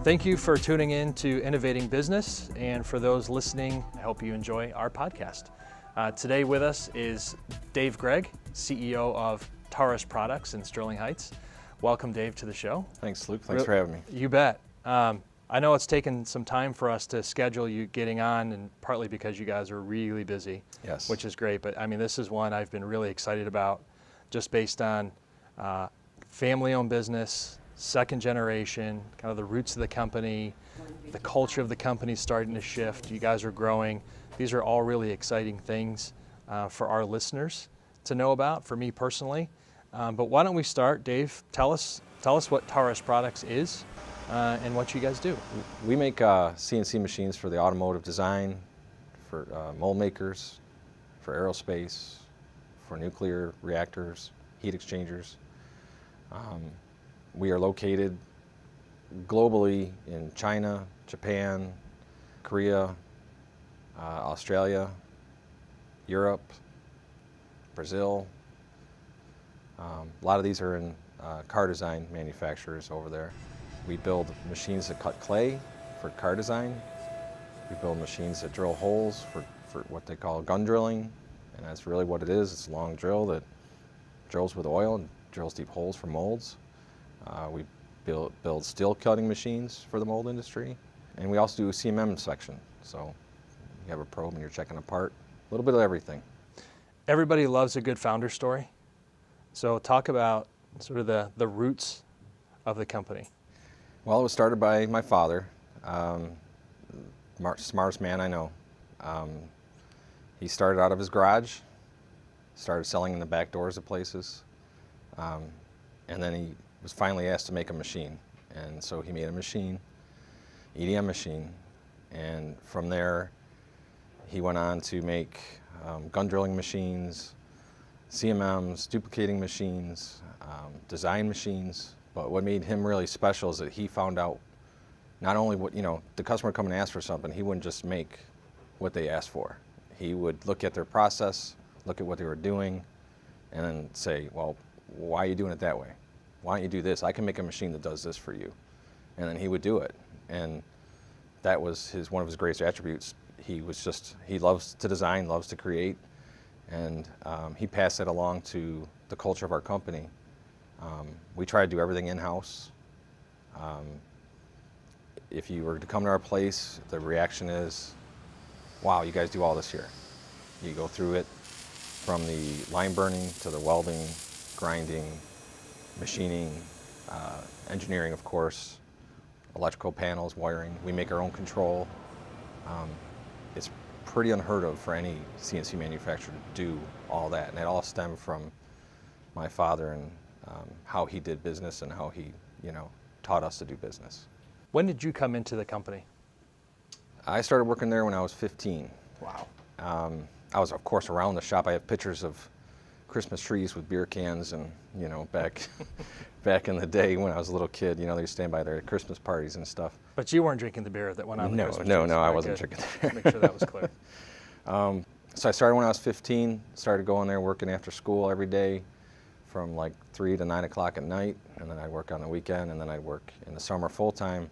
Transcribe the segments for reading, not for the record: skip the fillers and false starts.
Thank you for tuning in to Innovating Business, and for those listening, I hope you enjoy our podcast. Today with us is Dave Greig, CEO of Tarus Products in Sterling Heights. Welcome, Dave, to the show. Thanks, Luke. Thanks for having me. You bet. I know it's taken some time for us to schedule you getting on, and partly because you guys are really busy, Yes. which is great. But I mean, this is one I've been really excited about, just based on family-owned business, second generation, kind of the roots of the company, the culture of the company starting to shift. You guys are growing. These are all really exciting things for our listeners to know about, for me personally. But why don't we start, Dave? Tell us what Tarus Products is and what you guys do. We make CNC machines for the automotive design, for mold makers, for aerospace, for nuclear reactors, heat exchangers. We are located globally in China, Japan, Korea, Australia, Europe, Brazil. A lot of these are in car design manufacturers over there. We build machines that cut clay for car design. We build machines that drill holes for what they call gun drilling, and that's really what it is. It's a long drill that drills with oil and drills deep holes for molds. We build steel cutting machines for the mold industry, and we also do CMM inspection. So you have a probe and you're checking a part, a little bit of everything. Everybody loves a good founder story. So talk about sort of the roots of the company. Well, it was started by my father, smartest man I know. He started out of his garage, started selling in the back doors of places, and then he was finally asked to make a machine. And so he made a machine, EDM machine, and from there he went on to make gun drilling machines, CMMs, duplicating machines, design machines. But what made him really special is that he found out not only what, the customer would come and ask for something, he wouldn't just make what they asked for. He would look at their process, look at what they were doing, and then say, well, why are you doing it that way? Why don't you do this? I can make a machine that does this for you. And then he would do it. And that was one of his greatest attributes. He loves to design, loves to create, and he passed that along to the culture of our company. We try to do everything in-house. If you were to come to our place, the reaction is, wow, you guys do all this here. You go through it from the line burning to the welding, grinding, machining, engineering, of course, electrical panels, wiring. We make our own control. It's pretty unheard of for any CNC manufacturer to do all that, and it all stemmed from my father and how he did business and how he, taught us to do business. When did you come into the company? I started working there when I was 15. Wow. I was, of course, around the shop. I have pictures of Christmas trees with beer cans, and back in the day when I was a little kid, they stand by their Christmas parties and stuff. But you weren't drinking the beer that went on the Christmas trees. No, I wasn't drinking the beer. Make sure that was clear. So I started when I was 15, started going there working after school every day from like 3 to 9 o'clock at night, and then I'd work on the weekend, and then I'd work in the summer full-time.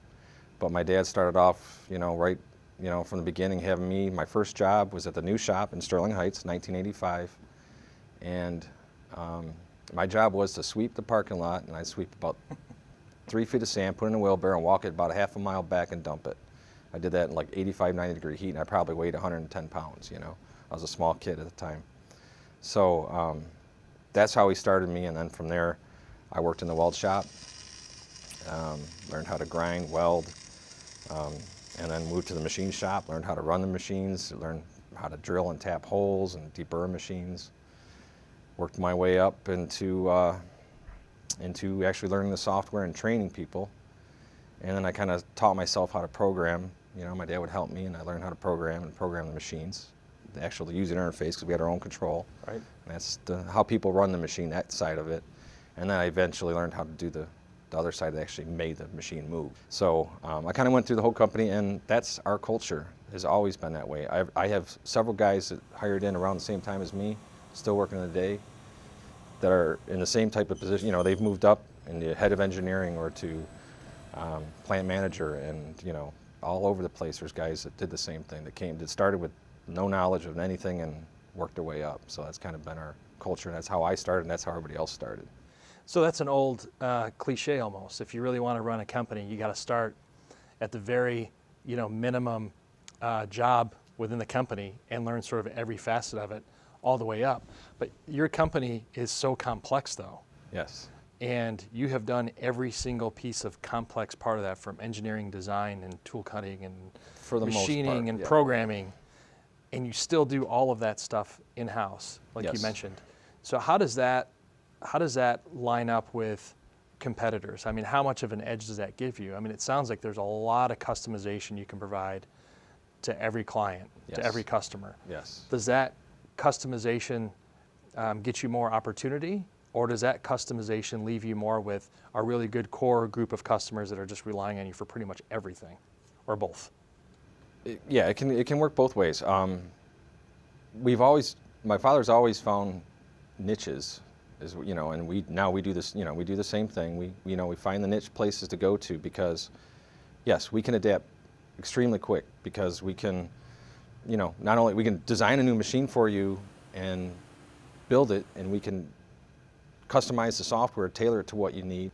But my dad started off, right, from the beginning, having me. My first job was at the new shop in Sterling Heights, 1985. And my job was to sweep the parking lot, and I'd sweep about 3 feet of sand, put it in a wheelbarrow, and walk it about a half a mile back and dump it. I did that in like 85, 90-degree heat, and I probably weighed 110 pounds, I was a small kid at the time. So that's how he started me, and then from there, I worked in the weld shop, learned how to grind, weld, and then moved to the machine shop, learned how to run the machines, learned how to drill and tap holes and deburr machines. Worked my way up into actually learning the software and training people. And then I kind of taught myself how to program. My dad would help me, and I learned how to program the machines, the actual user interface, because we had our own control. Right. And that's how people run the machine, that side of it. And then I eventually learned how to do the other side that actually made the machine move. So I kind of went through the whole company, and that's our culture, has always been that way. I have several guys that hired in around the same time as me, still working today, that are in the same type of position. They've moved up in the head of engineering or to plant manager, and all over the place there's guys that did the same thing, that started with no knowledge of anything and worked their way up. So that's kind of been our culture, and that's how I started, and that's how everybody else started. So that's an old cliche almost. If you really want to run a company, you got to start at the very minimum job within the company and learn sort of every facet of it all the way up. But your company is so complex though. Yes. And you have done every single piece of complex part of that, from engineering, design, and tool cutting, and For the most machining, part, and yeah. programming, and you still do all of that stuff in-house, like you Yes. mentioned. So how does that line up with competitors? I mean, how much of an edge does that give you? I mean, it sounds like there's a lot of customization you can provide to every client, to Yes. every customer. Yes. Does that customization get you more opportunity? Or does that customization leave you more with a really good core group of customers that are just relying on you for pretty much everything, or both? Yeah, it can work both ways. My father's always found niches, and we do this. We do the same thing. We find the niche places to go to, because yes, we can adapt extremely quick, because we can, not only we can design a new machine for you and build it, and we can customize the software, tailor it to what you need.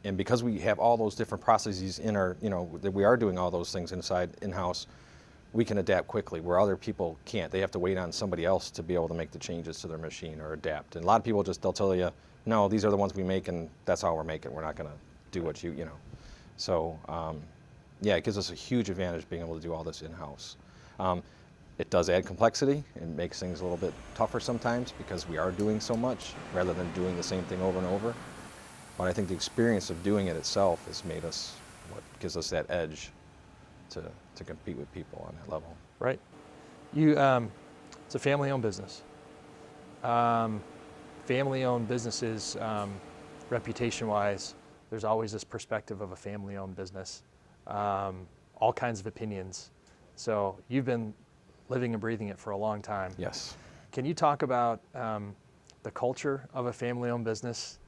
And because we have all those different processes in our, that we are doing all those things in-house, we can adapt quickly where other people can't. They have to wait on somebody else to be able to make the changes to their machine or adapt. And a lot of people they'll tell you, no, these are the ones we make and that's all we're making. We're not going to do what you. So, yeah, it gives us a huge advantage being able to do all this in-house. It does add complexity and makes things a little bit tougher sometimes, because we are doing so much rather than doing the same thing over and over. But I think the experience of doing it itself has made us, what gives us that edge to compete with people on that level. Right. It's a family-owned business. Family-owned businesses, reputation-wise, there's always this perspective of a family-owned business. All kinds of opinions. So you've been living and breathing it for a long time. Yes. Can you talk about the culture of a family-owned business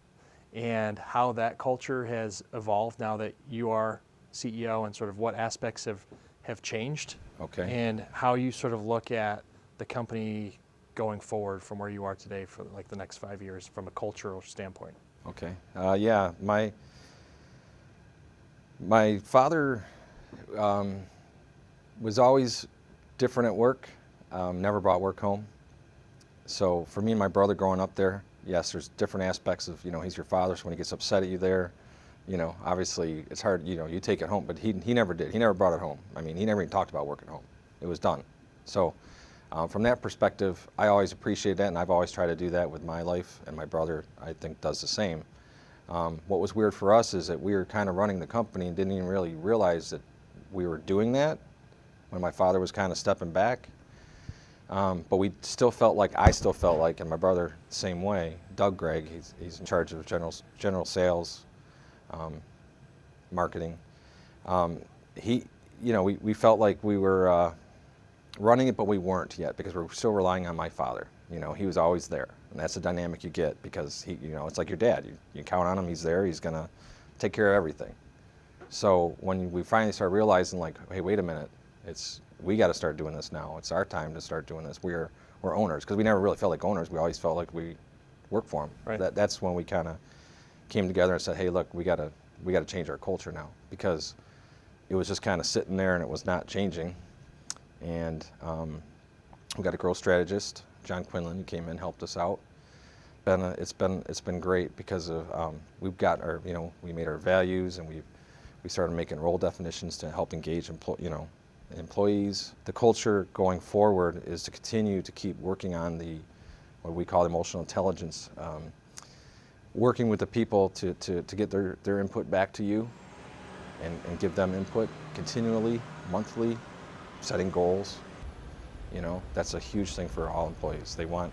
and how that culture has evolved now that you are CEO, and sort of what aspects have changed? Okay. And how you sort of look at the company going forward from where you are today for like the next 5 years from a cultural standpoint? Okay. Yeah, my father was always different at work, never brought work home. So for me and my brother growing up there, yes, there's different aspects of, he's your father, so when he gets upset at you there, obviously it's hard, you take it home, but he never did. He never brought it home. I mean, he never even talked about work at home. It was done. So from that perspective, I always appreciate that, and I've always tried to do that with my life, and my brother, I think, does the same. What was weird for us is that we were kind of running the company and didn't even really realize that we were doing that when my father was kind of stepping back. But I still felt like, and my brother the same way, Doug Greig, he's in charge of general sales, marketing. We felt like we were running it, but we weren't yet, because we're still relying on my father. He was always there, and that's the dynamic you get, because it's like your dad. You count on him, he's there, he's gonna take care of everything. So when we finally started realizing, like, hey, wait a minute, we got to start doing this now. It's our time to start doing this. We're owners, because we never really felt like owners. We always felt like we worked for them. Right. That's when we kind of came together and said, hey, look, we got to change our culture now, because it was just kind of sitting there and it was not changing. And we got a growth strategist, John Quinlan, who came in and helped us out. It's been great, because of we've got our we made our values, and we started making role definitions to help engage employees. The culture going forward is to continue to keep working on what we call emotional intelligence, working with the people to get their input back to you, and give them input continually, monthly, setting goals. That's a huge thing for all employees. They want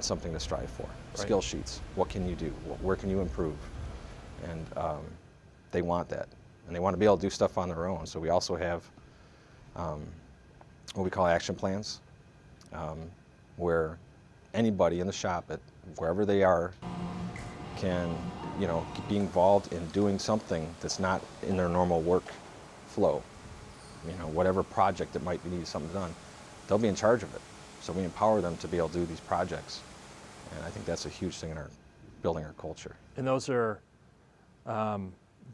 something to strive for. Right. Skill sheets. What can you do? Where can you improve? And they want that, and they want to be able to do stuff on their own. So we also have what we call action plans, where anybody in the shop, at wherever they are, can be involved in doing something that's not in their normal work flow. Whatever project that might need something done, they'll be in charge of it. So we empower them to be able to do these projects. And I think that's a huge thing in our building our culture. And those are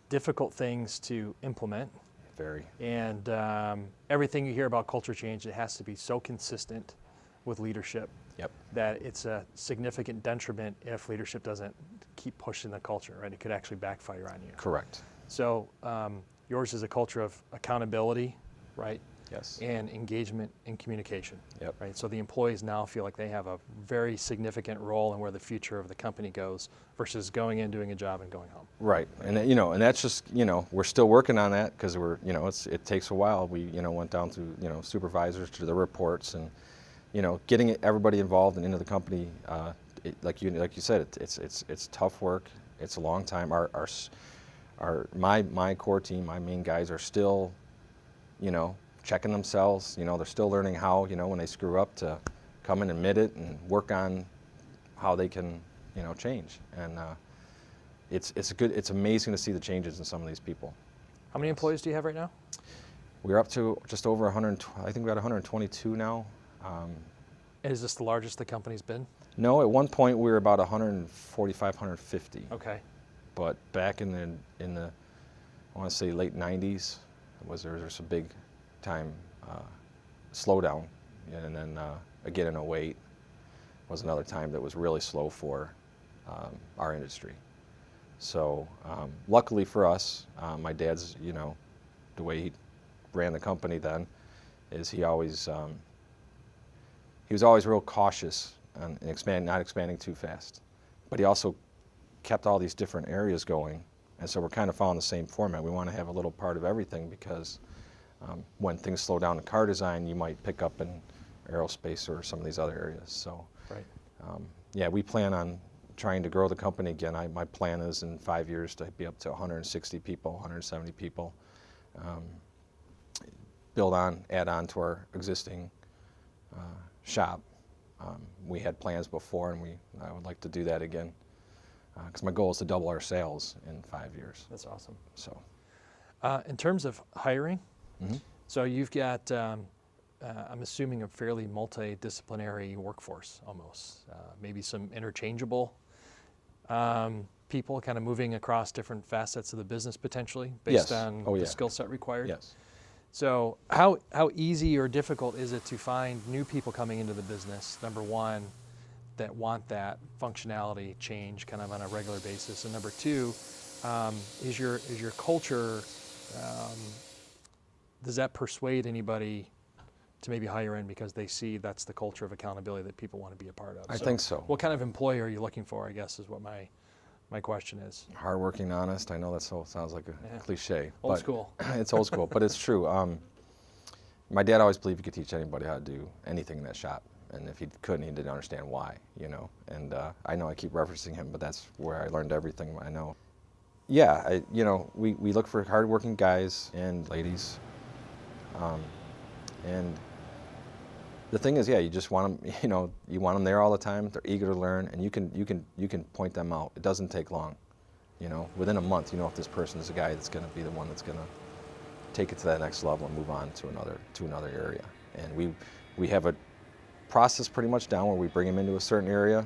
difficult things to implement. Very. And everything you hear about culture change, it has to be so consistent with leadership. Yep. That it's a significant detriment if leadership doesn't keep pushing the culture, right? It could actually backfire on you. Correct. So yours is a culture of accountability, right? Yes. And engagement and communication. Yep. Right. So the employees now feel like they have a very significant role in where the future of the company goes versus going in, doing a job, and going home. Right. And and that's just we're still working on that because we're it takes a while. We went down through supervisors to the reports and getting everybody involved and into the company. Like you said, it's tough work. It's a long time. My core team, my main guys are still checking themselves. They're still learning how when they screw up to come and admit it and work on how they can change. And it's amazing to see the changes in some of these people. How many employees do you have right now? We're up to just over 100. I think we're at 122 now. And is this the largest the company's been? No, at one point we were about 145, 150. Okay. But back in the I want to say late 90s, there was a big time slowdown, and then again in '08 was another time that was really slow for our industry. So luckily for us, my dad's the way he ran the company then is he was always real cautious and not expanding too fast, but he also kept all these different areas going, and so we're kind of following the same format. We want to have a little part of everything because when things slow down in car design, you might pick up in aerospace or some of these other areas. So, right. Yeah, we plan on trying to grow the company again. My plan is in 5 years to be up to 160 people, 170 people. Add on to our existing shop. We had plans before, and I would like to do that again because my goal is to double our sales in 5 years. That's awesome. So, in terms of hiring, mm-hmm. so you've got, I'm assuming, a fairly multidisciplinary workforce almost, maybe some interchangeable people kind of moving across different facets of the business potentially based on the skill set required? Yes. So how easy or difficult is it to find new people coming into the business, number one, that want that functionality change kind of on a regular basis? And number two, is your culture, does that persuade anybody to maybe hire in because they see that's the culture of accountability that people want to be a part of? I think so. What kind of employee are you looking for, I guess, is what my question is. Hardworking, honest. I know that sounds like a cliche. Old school. It's old school, but it's true. My dad always believed he could teach anybody how to do anything in that shop. And if he couldn't, he didn't understand why, And I know I keep referencing him, but that's where I learned everything I know. Yeah, we look for hardworking guys and ladies. And the thing is, you just want them, you want them there all the time. They're eager to learn, and you can point them out. It doesn't take long. Within a month, if this person is a guy that's going to be the one that's going to take it to that next level and move on to another area. And we have a process pretty much down where we bring them into a certain area.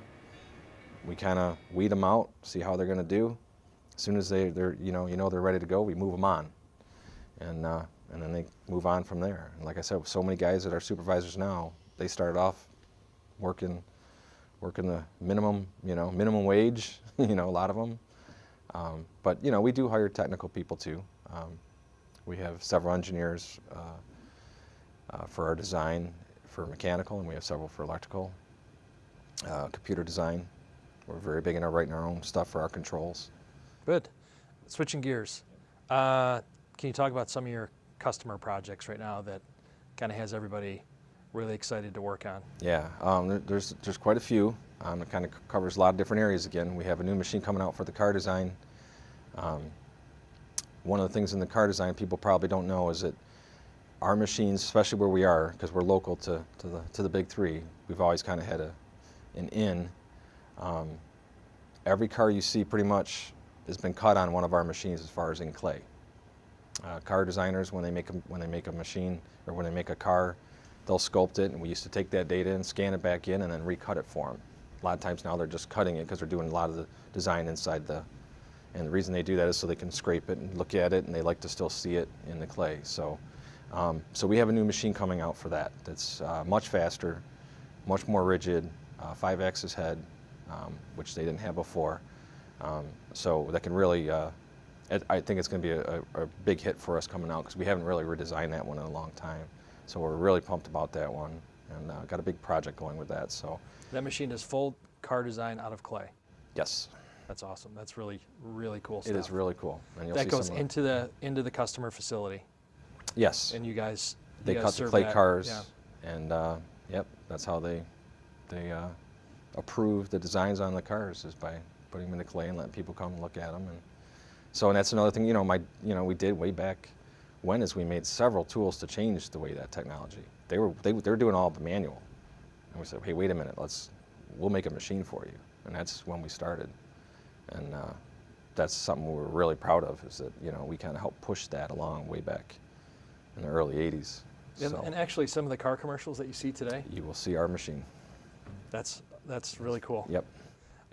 We kind of weed them out, see how they're going to do. As soon as they're they're ready to go, we move them on, and then they move on from there. And like I said, so many guys that are supervisors now, they started off working the minimum wage. A lot of them. But we do hire technical people too. We have several engineers for our design for mechanical, and we have several for electrical. Computer design. We're very big in writing our own stuff for our controls. Good. Switching gears. Can you talk about some of your customer projects right now that kind of has everybody really excited to work on? Yeah, there's quite a few. It kind of covers a lot of different areas again. We have a new machine coming out for the car design. One of the things in the car design people probably don't know is that our machines, especially where we are, because we're local to the big three, we've always kind of had an in. Every car you see pretty much has been cut on one of our machines as far as in clay. Car designers, when they make a machine or when they make a car, they'll sculpt it, and we used to take that data and scan it back in and then recut it for them. A lot of times now they're just cutting it because they're doing a lot of the design inside and the reason they do that is so they can scrape it and look at it, and they like to still see it in the clay. So, so we have a new machine coming out for that. That's much faster, much more rigid, 5-axis head, which they didn't have before. So that can really, I think it's going to be a big hit for us coming out because we haven't really redesigned that one in a long time. So we're really pumped about that one, and got a big project going with that. So that machine is full car design out of clay. Yes. That's awesome. That's really, really cool stuff. It is really cool. And you'll that see goes some into the customer facility. Yes. And you guys they cut the serve clay that. cars, Yeah. and yep, that's how they approve the designs on the cars, is by putting them in the clay and letting people come and look at them. And so, and that's another thing. We did way back when is we made several tools to change the way that technology. They were doing all the manual, and we said, hey, wait a minute, we'll make a machine for you, and that's when we started. And that's something we're really proud of, is that we kind of helped push that along way back in the early 80s. And actually, some of the car commercials that you see today, you will see our machine. That's really cool. Yep.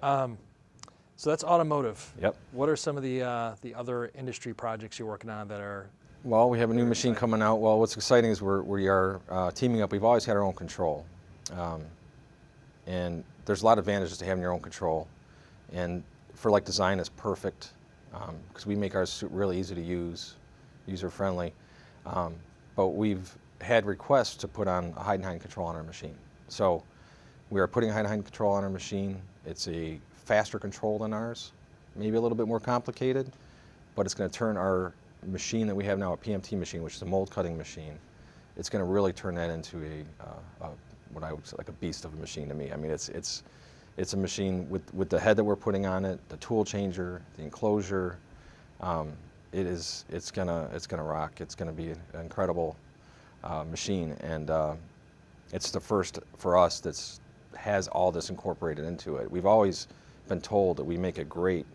So that's automotive. Yep. What are some of the other industry projects you're working on that are? Well, we have a new machine coming out. Well, what's exciting is we are teaming up. We've always had our own control, and there's a lot of advantages to having your own control. And for like design, it's perfect because we make ours really easy to use, user-friendly. But we've had requests to put on a hide-and-hide control on our machine. So we are putting a hide-and-hide control on our machine. It's a faster control than ours, maybe a little bit more complicated, but it's going to turn our machine that we have now, a PMT machine, which is a mold cutting machine. It's going to really turn that into what I would say like a beast of a machine to me. I mean, it's a machine with the head that we're putting on it, the tool changer, the enclosure. It's gonna rock. It's gonna be an incredible machine, and it's the first for us that's has all this incorporated into it. We've always been told that we make a great.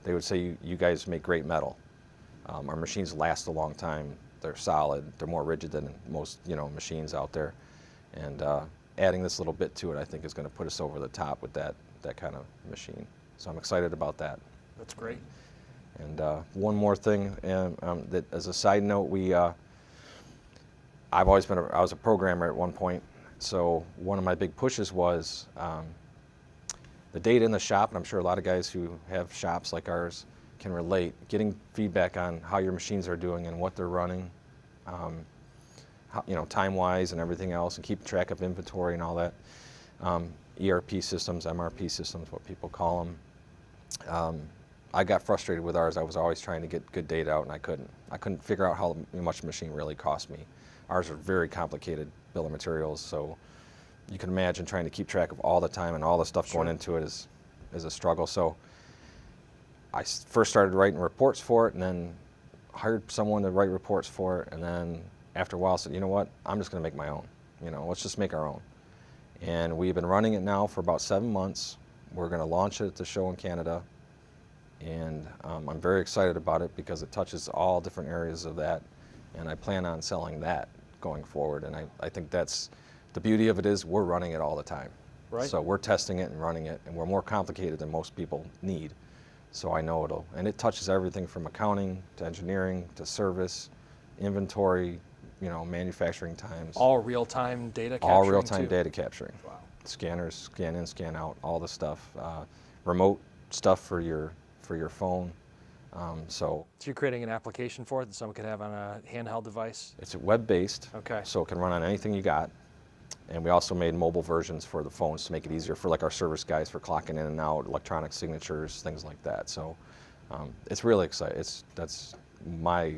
They would say you guys make great metal. Our machines last a long time. They're solid. They're more rigid than most machines out there, and adding this little bit to it, I think, is going to put us over the top with that kind of machine. So I'm excited about that. That's great. And one more thing, that as a side note, I was a programmer at one point. So one of my big pushes was the data in the shop, and I'm sure a lot of guys who have shops like ours can relate, getting feedback on how your machines are doing and what they're running, time-wise and everything else, and keep track of inventory and all that. ERP systems, MRP systems, what people call them. I got frustrated with ours. I was always trying to get good data out, and I couldn't figure out how much the machine really cost me. Ours are very complicated bill of materials, so you can imagine trying to keep track of all the time and all the stuff going into it is a struggle. So I first started writing reports for it, and then hired someone to write reports for it, and then after a while said, you know what, I'm just going to make my own. Let's just make our own. And we've been running it now for about 7 months. We're going to launch it at the show in Canada, and I'm very excited about it because it touches all different areas of that, and I plan on selling that going forward. And I think that's the beauty of it, is we're running it all the time. Right. So we're testing it and running it, and we're more complicated than most people need. So I know and it touches everything from accounting to engineering to service, inventory, manufacturing times. All real-time data capturing. All real-time data capturing. Wow. Scanners, scan in, scan out, all the stuff. Remote stuff for your phone. So you're creating an application for it that someone could have on a handheld device? it's web-based. Okay. So it can run on anything you got. And we also made mobile versions for the phones to make it easier for like our service guys for clocking in and out, electronic signatures, things like that. So it's really exciting. That's my,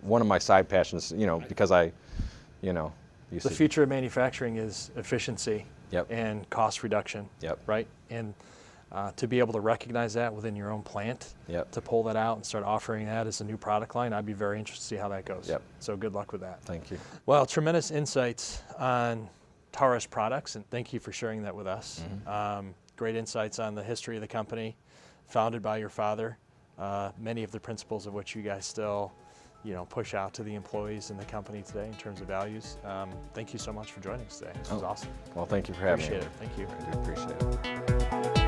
one of my side passions, because I, used The to. future of manufacturing is efficiency. Yep. And cost reduction. Yep. Right? And to be able to recognize that within your own plant, Yep. to pull that out and start offering that as a new product line, I'd be very interested to see how that goes. Yep. So good luck with that. Thank you. Well, tremendous insights on Tarus Products, and thank you for sharing that with us. Mm-hmm. Great insights on the history of the company, founded by your father, many of the principles of which you guys still push out to the employees in the company today in terms of values. Thank you so much for joining us today. This was awesome. Well, thank you for having me. Appreciate it. Thank you. I do appreciate it.